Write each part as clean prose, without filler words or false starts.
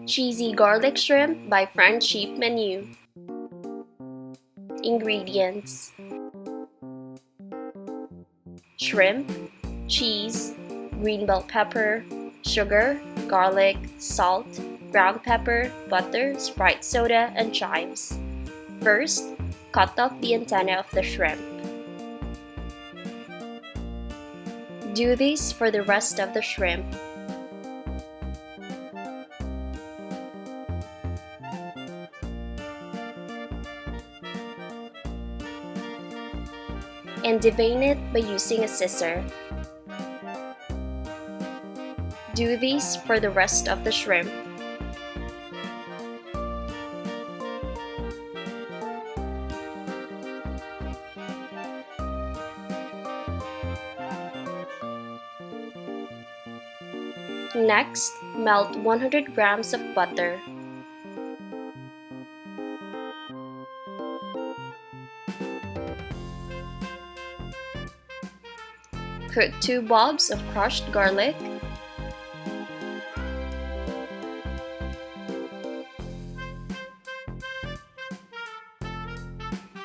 Cheesy garlic shrimp by French Cheap Menu. Ingredients: shrimp, cheese, green bell pepper, sugar, garlic, salt, ground pepper, butter, Sprite soda, and chives. First, cut off the antenna of the shrimp. Do this for the rest of the shrimp. And devein it by using a scissor. Do this for the rest of the shrimp. Next, melt 100 grams of butter. Cook 2 bulbs of crushed garlic.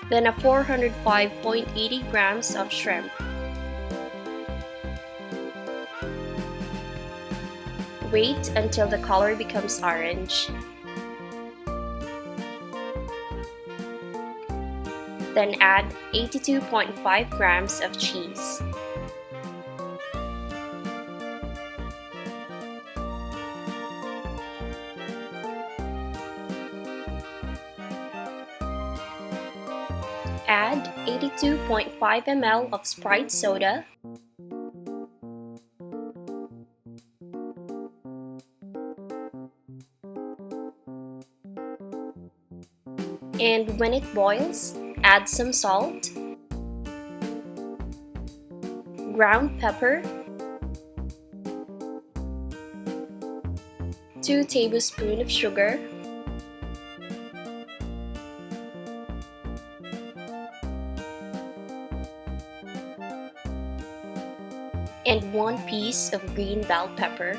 Then a 405.80 grams of shrimp. Wait until the color becomes orange. Then add 82.5 grams of cheese. Add 82.5 ml of Sprite Soda. And when it boils, add some salt, ground pepper, 2 tablespoons of sugar, and 1 piece of green bell pepper.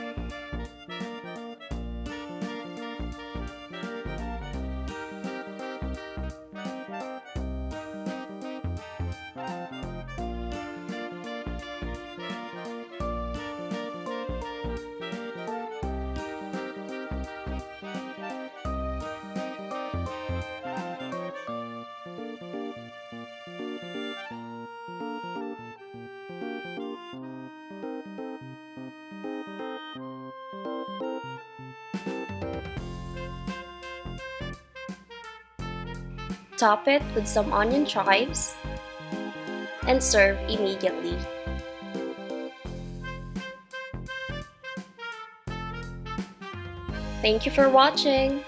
Top it with some onion chives and serve immediately. Thank you for watching!